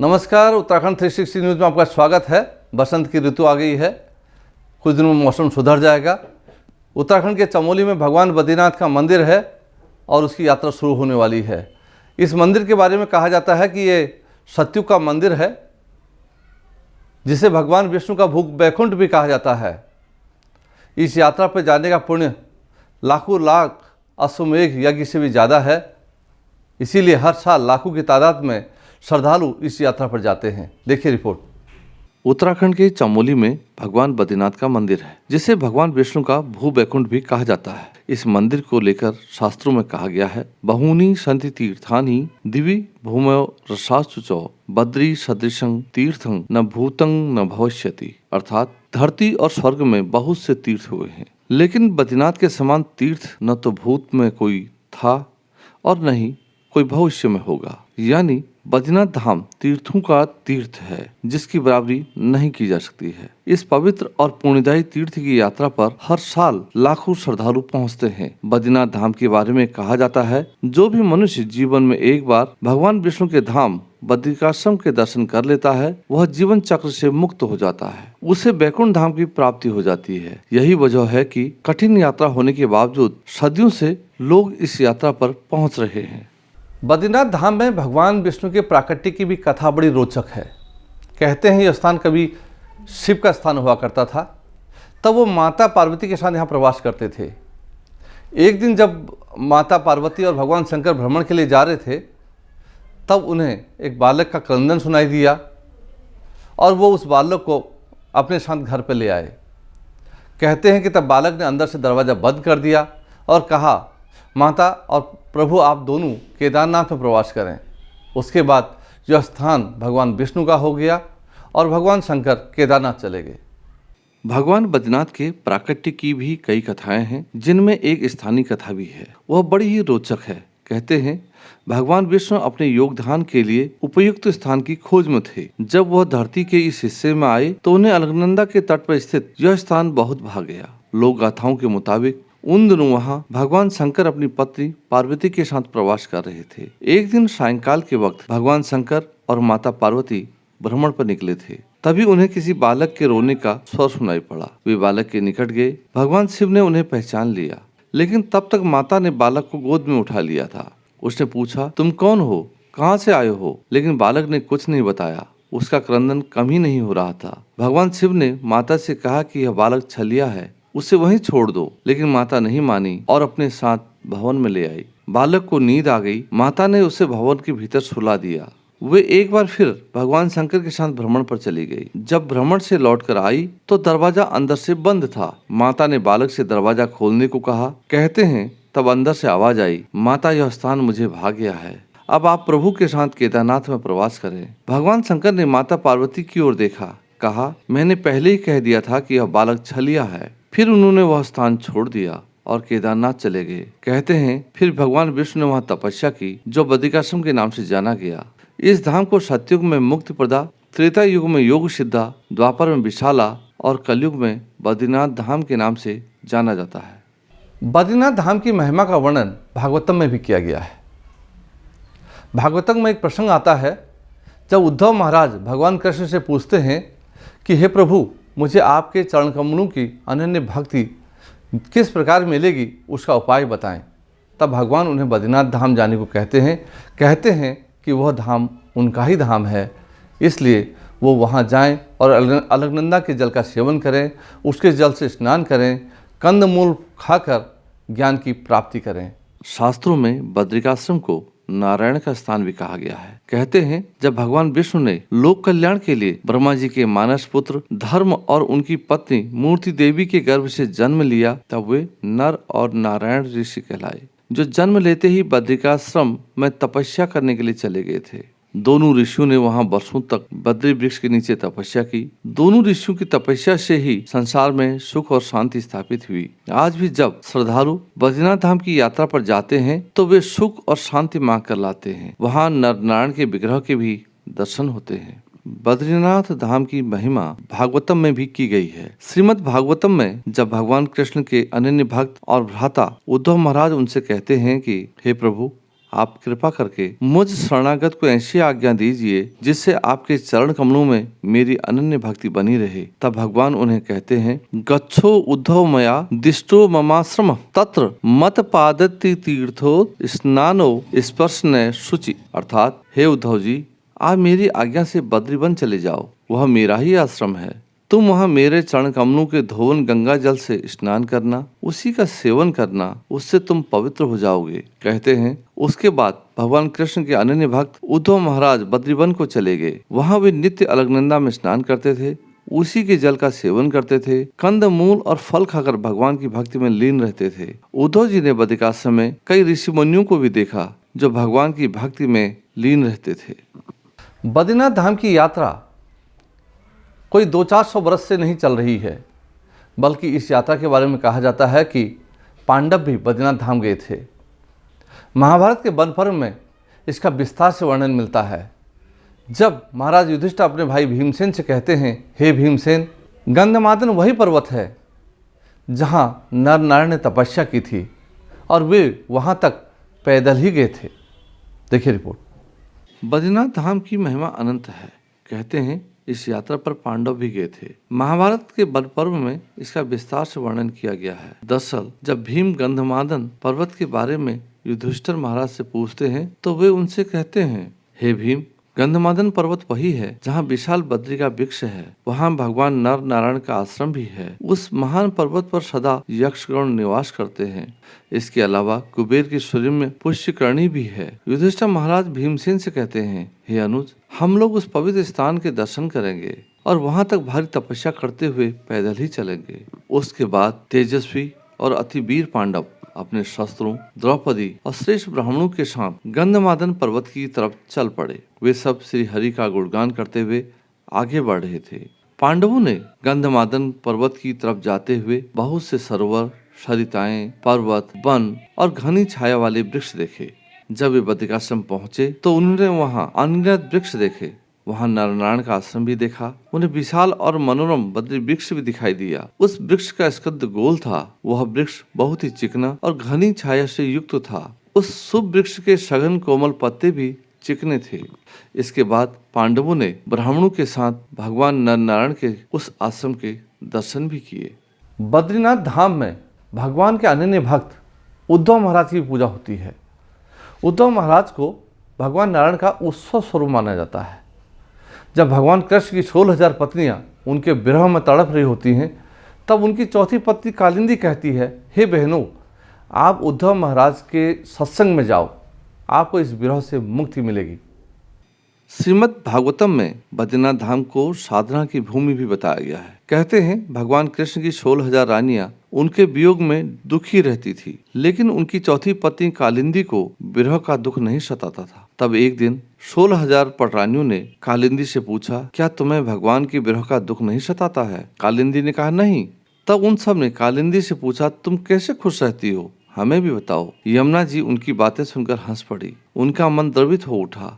नमस्कार, उत्तराखंड 360 न्यूज़ में आपका स्वागत है। बसंत की ऋतु आ गई है, कुछ दिनों में मौसम सुधर जाएगा। उत्तराखंड के चमोली में भगवान बद्रीनाथ का मंदिर है और उसकी यात्रा शुरू होने वाली है। इस मंदिर के बारे में कहा जाता है कि ये सतयुग का मंदिर है, जिसे भगवान विष्णु का भूख बैकुंठ भी कहा जाता है। इस यात्रा पर जाने का पुण्य लाखों लाख अश्वमेघ यज्ञ से भी ज़्यादा है। इसीलिए हर साल लाखों की तादाद में श्रद्धालु इस यात्रा पर जाते हैं। देखिए रिपोर्ट। उत्तराखंड के चमोली में भगवान बद्रीनाथ का मंदिर है, जिसे भगवान विष्णु का भू बैकुंठ भी कहा जाता है। इस मंदिर को लेकर शास्त्रों में कहा गया है, बहूनि सन्ति तीर्थानि दिवि भूमौ रसाचुचौ बद्री सदृशं तीर्थं न भूतं न भविष्यति। अर्थात धरती और स्वर्ग में बहुत से तीर्थ हुए हैं, लेकिन बद्रीनाथ के समान तीर्थ न तो भूत में कोई था और न ही कोई भविष्य में होगा। यानी बद्रीनाथ धाम तीर्थों का तीर्थ है, जिसकी बराबरी नहीं की जा सकती है। इस पवित्र और पुण्यदायी तीर्थ की यात्रा पर हर साल लाखों श्रद्धालु पहुंचते हैं। बद्रीनाथ धाम के बारे में कहा जाता है, जो भी मनुष्य जीवन में एक बार भगवान विष्णु के धाम बद्रिकाश्रम के दर्शन कर लेता है, वह जीवन चक्र से मुक्त हो जाता है, उसे बैकुंठ धाम की प्राप्ति हो जाती है। यही वजह है कि कठिन यात्रा होने के बावजूद सदियों से लोग इस यात्रा पर पहुँच रहे हैं। बद्रीनाथ धाम में भगवान विष्णु के प्राकट्य की भी कथा बड़ी रोचक है। कहते हैं यह स्थान कभी शिव का स्थान हुआ करता था, तब वो माता पार्वती के साथ यहाँ प्रवास करते थे। एक दिन जब माता पार्वती और भगवान शंकर भ्रमण के लिए जा रहे थे, तब उन्हें एक बालक का क्रंदन सुनाई दिया और वो उस बालक को अपने साथ घर पर ले आए। कहते हैं कि तब बालक ने अंदर से दरवाज़ा बंद कर दिया और कहा, माता और प्रभु आप दोनों केदारनाथ में प्रवास करें। उसके बाद यह स्थान भगवान विष्णु का हो गया और भगवान शंकर केदारनाथ चले गए। भगवान बद्रीनाथ के प्राकट्य की भी कई कथाएं हैं, जिनमें एक स्थानीय कथा भी है। वह बड़ी ही रोचक है। कहते हैं भगवान विष्णु अपने योगदान के लिए उपयुक्त स्थान की खोज में थे। जब वह धरती के इस हिस्से में आए तो उन्हें अलकनंदा के तट पर स्थित यह स्थान बहुत भा गया। लोक गाथाओं के मुताबिक उन दिनों वहाँ भगवान शंकर अपनी पत्नी पार्वती के साथ प्रवास कर रहे थे। एक दिन सायंकाल के वक्त भगवान शंकर और माता पार्वती भ्रमण पर निकले थे। तभी उन्हें किसी बालक के रोने का स्वर सुनाई पड़ा। वे बालक के निकट गए। भगवान शिव ने उन्हें पहचान लिया, लेकिन तब तक माता ने बालक को गोद में उठा लिया था। उसने पूछा, तुम कौन हो, कहाँ से आए हो? लेकिन बालक ने कुछ नहीं बताया। उसका क्रंदन कम ही नहीं हो रहा था। भगवान शिव ने माता से कहा कि यह बालक छलिया है, उसे वहीं छोड़ दो। लेकिन माता नहीं मानी और अपने साथ भवन में ले आई। बालक को नींद आ गई। माता ने उसे भवन के भीतर सुला दिया। वे एक बार फिर भगवान शंकर के साथ भ्रमण पर चली गई। जब भ्रमण से लौटकर आई तो दरवाजा अंदर से बंद था। माता ने बालक से दरवाजा खोलने को कहा। कहते हैं तब अंदर से आवाज आई, माता यह स्थान मुझे भा गया है, अब आप प्रभु के साथ केदारनाथ में प्रवास करें। भगवान शंकर ने माता पार्वती की ओर देखा, कहा, मैंने पहले ही कह दिया था कि यह बालक छलिया है। फिर उन्होंने वह स्थान छोड़ दिया और केदारनाथ चले गए। कहते हैं फिर भगवान विष्णु ने वहाँ तपस्या की, जो बद्रिकाश्रम के नाम से जाना गया। इस धाम को सतयुग में मुक्ति प्रदा, त्रेता युग में योग सिद्धा, द्वापर में विशाला और कलयुग में बद्रीनाथ धाम के नाम से जाना जाता है। बद्रीनाथ धाम की महिमा का वर्णन भागवतम में भी किया गया है। भागवतम में एक प्रसंग आता है, जब उद्धव महाराज भगवान कृष्ण से पूछते हैं कि हे प्रभु, मुझे आपके चरण कमलों की अनन्य भक्ति किस प्रकार मिलेगी, उसका उपाय बताएं। तब भगवान उन्हें बद्रीनाथ धाम जाने को कहते हैं कि वह धाम उनका ही धाम है, इसलिए वो वहाँ जाएं और अलकनंदा के जल का सेवन करें, उसके जल से स्नान करें, कंदमूल खाकर ज्ञान की प्राप्ति करें। शास्त्रों में बद्रिकाश्रम को नारायण का स्थान भी कहा गया है। कहते हैं जब भगवान विष्णु ने लोक कल्याण के लिए ब्रह्मा जी के मानस पुत्र धर्म और उनकी पत्नी मूर्ति देवी के गर्भ से जन्म लिया, तब वे नर और नारायण ऋषि कहलाए, जो जन्म लेते ही बद्रिकाश्रम में तपस्या करने के लिए चले गए थे। दोनों ऋषियों ने वहां वर्षों तक बद्री वृक्ष के नीचे तपस्या की। दोनों ऋषियों की तपस्या से ही संसार में सुख और शांति स्थापित हुई। आज भी जब श्रद्धालु बद्रीनाथ धाम की यात्रा पर जाते हैं तो वे सुख और शांति मांग कर लाते हैं। वहां नर नारायण के विग्रह के भी दर्शन होते हैं। बद्रीनाथ धाम की महिमा भागवतम में भी की गई है। श्रीमद् भागवतम में जब भगवान कृष्ण के अनन्य भक्त और भ्राता उद्धव महाराज उनसे कहते हैं कि हे प्रभु, आप कृपा करके मुझ शरणागत को ऐसी आज्ञा दीजिए जिससे आपके चरण कमलों में मेरी अनन्य भक्ति बनी रहे। तब भगवान उन्हें कहते हैं, गच्छो उद्धव मया दिष्टो ममाश्रम तत्र मत पादति तीर्थो स्नानो स्पर्शन शुचि। अर्थात हे उद्धव जी, आप मेरी आज्ञा से बद्रीवन चले जाओ, वह मेरा ही आश्रम है। तुम वहाँ मेरे चरण कमलों के धोवन गंगा जल से स्नान करना, उसी का सेवन करना, उससे तुम पवित्र हो जाओगे। कहते हैं उसके बाद भगवान कृष्ण के अनन्य भक्त उद्धव महाराज बद्रीवन को चले गए। वहाँ वे नित्य अलकनंदा में स्नान करते थे, उसी के जल का सेवन करते थे, कंद मूल और फल खाकर भगवान की भक्ति में लीन रहते थे। उद्धव जी ने बद्रिकाश्रम में कई ऋषि मुनियों को भी देखा जो भगवान की भक्ति में लीन रहते थे। बद्रीनाथ धाम की यात्रा कोई 200-400 वर्ष से नहीं चल रही है, बल्कि इस यात्रा के बारे में कहा जाता है कि पांडव भी बद्रीनाथ धाम गए थे। महाभारत के वन पर्व में इसका विस्तार से वर्णन मिलता है। जब महाराज युधिष्ठिर अपने भाई भीमसेन से कहते हैं, हे भीमसेन, गंधमादन वही पर्वत है जहाँ नर नारायण ने तपस्या की थी और वे वहाँ तक पैदल ही गए थे। देखिए रिपोर्ट। बद्रीनाथ धाम की महिमा अनंत है। कहते हैं इस यात्रा पर पांडव भी गए थे। महाभारत के वन पर्व में इसका विस्तार से वर्णन किया गया है। दरअसल जब भीम गंधमादन पर्वत के बारे में युधिष्ठिर महाराज से पूछते हैं तो वे उनसे कहते हैं, हे भीम, गंधमादन पर्वत वही है जहाँ विशाल बद्री का वृक्ष है, वहाँ भगवान नर नारायण का आश्रम भी है। उस महान पर्वत पर सदा यक्षगण निवास करते हैं। इसके अलावा कुबेर की सूर्य में पुष्यकर्णी भी है। युधिष्ठिर महाराज भीमसेन से कहते हैं, हे अनुज, हम लोग उस पवित्र स्थान के दर्शन करेंगे और वहाँ तक भारी तपस्या करते हुए पैदल ही चलेंगे। उसके बाद तेजस्वी और अति वीर पांडव अपने शस्त्रों, द्रौपदी और श्रेष्ठ ब्राह्मणों के साथ गंधमादन पर्वत की तरफ चल पड़े। वे सब श्री हरि का गुणगान करते हुए आगे बढ़ रहे थे। पांडवों ने गंधमादन पर्वत की तरफ जाते हुए बहुत से सरोवर, सरिताएं, पर्वत, वन और घनी छाया वाले वृक्ष देखे। जब वे बद्रिकाश्रम पहुँचे तो उन्होंने वहाँ अनगिनत वृक्ष देखे। वहाँ नरनारायण का आश्रम भी देखा। उन्हें विशाल और मनोरम बद्री वृक्ष भी दिखाई दिया। उस वृक्ष का स्कंद गोल था। वह वृक्ष बहुत ही चिकना और घनी छाया से युक्त था। उस शुभ वृक्ष के सघन कोमल पत्ते भी चिकने थे। इसके बाद पांडवों ने ब्राह्मणों के साथ भगवान नरनारायण के उस आश्रम के दर्शन भी किए। बद्रीनाथ धाम में भगवान के अनन्य भक्त उद्धव महाराज की पूजा होती है। उद्धव महाराज को भगवान नारायण का उत्सव स्वरूप माना जाता है। जब भगवान कृष्ण की 16,000 पत्नियां उनके विरह में तड़प रही होती हैं, तब उनकी चौथी पत्नी कालिंदी कहती है, हे बहनों, आप उद्धव महाराज के सत्संग में जाओ, आपको इस विरह से मुक्ति मिलेगी। श्रीमद् भागवतम में बद्रीनाथ धाम को साधना की भूमि भी बताया गया है। कहते हैं भगवान कृष्ण की 16,000 रानियां उनके वियोग में दुखी रहती थी, लेकिन उनकी चौथी पत्नी कालिंदी को विरह का दुख नहीं सताता था। तब एक दिन 16,000 पटरानियों ने कालिंदी से पूछा, क्या तुम्हें भगवान की विरह का दुख नहीं सताता है? कालिंदी ने कहा, नहीं। तब उन सब ने कालिंदी से पूछा, तुम कैसे खुश रहती हो, हमें भी बताओ। यमुना जी उनकी बातें सुनकर हंस पड़ी। उनका मन द्रवित हो उठा।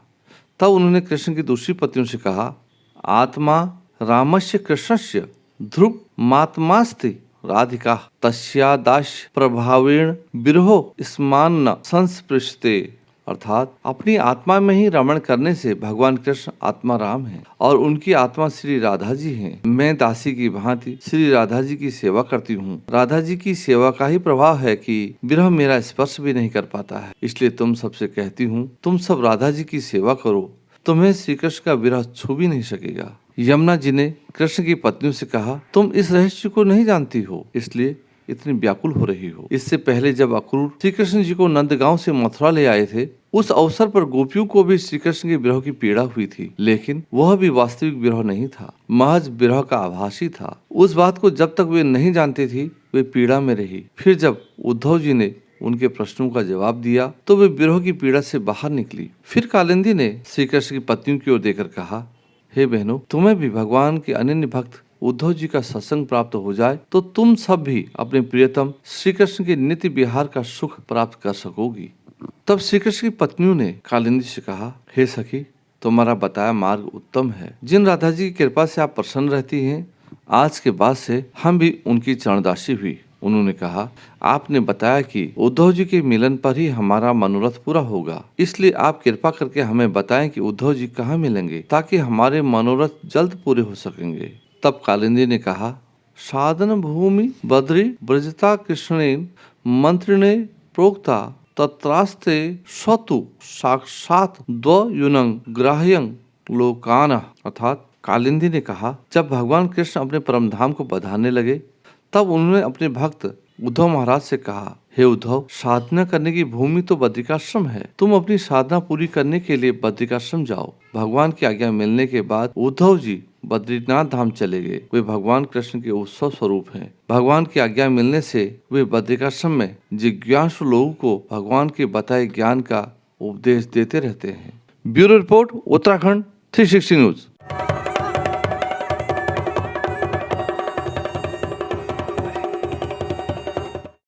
तब उन्होंने कृष्ण की दूसरी पत्नियों से कहा, आत्मा रामस्य कृष्णस्य ध्रुव मात्मास्ति राधिका तस्यादास्य प्रभावेण विरहो स्मान न संस्पृशते। अर्थात अपनी आत्मा में ही रमण करने से भगवान कृष्ण आत्मा राम हैं और उनकी आत्मा श्री राधा जी हैं। मैं दासी की भांति श्री राधा जी की सेवा करती हूँ। राधा जी की सेवा का ही प्रभाव है कि विरह मेरा स्पर्श भी नहीं कर पाता है। इसलिए तुम सबसे कहती हूँ, तुम सब राधा जी की सेवा करो, तुम्हें श्री कृष्ण का विरह छू भी नहीं सकेगा। यमुना जी ने कृष्ण की पत्नियों से कहा, तुम इस रहस्य को नहीं जानती हो, इसलिए इतनी व्याकुल हो रही हो। इससे पहले जब अक्रूर श्री कृष्ण जी को नंदगांव से मथुरा ले आए थे, उस अवसर पर गोपियों को भी श्री कृष्ण के विरह की पीड़ा हुई थी, लेकिन वह भी वास्तविक विरह नहीं था, महज विरह का आभासी था। उस बात को जब तक वे नहीं जानती थी, वे पीड़ा में रही। फिर जब उद्धव जी ने उनके प्रश्नों का जवाब दिया तो वे विरह की पीड़ा से बाहर निकली। फिर कालिंदी ने श्री कृष्ण की पत्नियों की ओर देखकर कहा, हे बहनों, तुम्हें भी भगवान के अनन्य भक्त उद्धव जी का सत्संग प्राप्त हो जाए तो तुम सब भी अपने प्रियतम श्री कृष्ण के नित्य विहार का सुख प्राप्त कर सकोगी। तब श्री कृष्ण की पत्नियों ने कालिंदी से कहा, हे सखी, तुम्हारा बताया मार्ग उत्तम है। जिन राधा जी की कृपा से आप प्रसन्न रहती हैं, आज के बाद से हम भी उनकी चरणदासी हुई, उन्होंने कहा, आपने बताया कि उद्धव जी के मिलन पर ही हमारा मनोरथ पूरा होगा, इसलिए आप कृपा करके हमें बताएं कि उद्धव जी कहाँ मिलेंगे ताकि हमारे मनोरथ जल्द पूरे हो सकेंगे। तब कालिंदी ने कहा, साधन भूमि बद्री ब्रजता कृष्णेन मंत्रिणे प्रोक्ता तत्रास्ते स्वतु साक्षात द्वयुनं ग्राह्यं लोकान। अर्थात कालिंदी ने कहा, जब भगवान कृष्ण अपने परम धाम को बधाने लगे तब उन्होंने अपने भक्त उद्धव महाराज से कहा, हे उद्धव, साधना करने की भूमि तो बद्रिकाश्रम है, तुम अपनी साधना पूरी करने के लिए बद्रिकाश्रम जाओ। भगवान की आज्ञा मिलने के बाद उद्धव जी बद्रीनाथ धाम चले गए। वे भगवान कृष्ण के उत्सव स्वरूप हैं। भगवान की आज्ञा मिलने से वे बद्रिकाश्रम में जिज्ञासु लोगों को भगवान के बताए ज्ञान का उपदेश देते रहते हैं। Bureau report, Uttarakhand 360 news.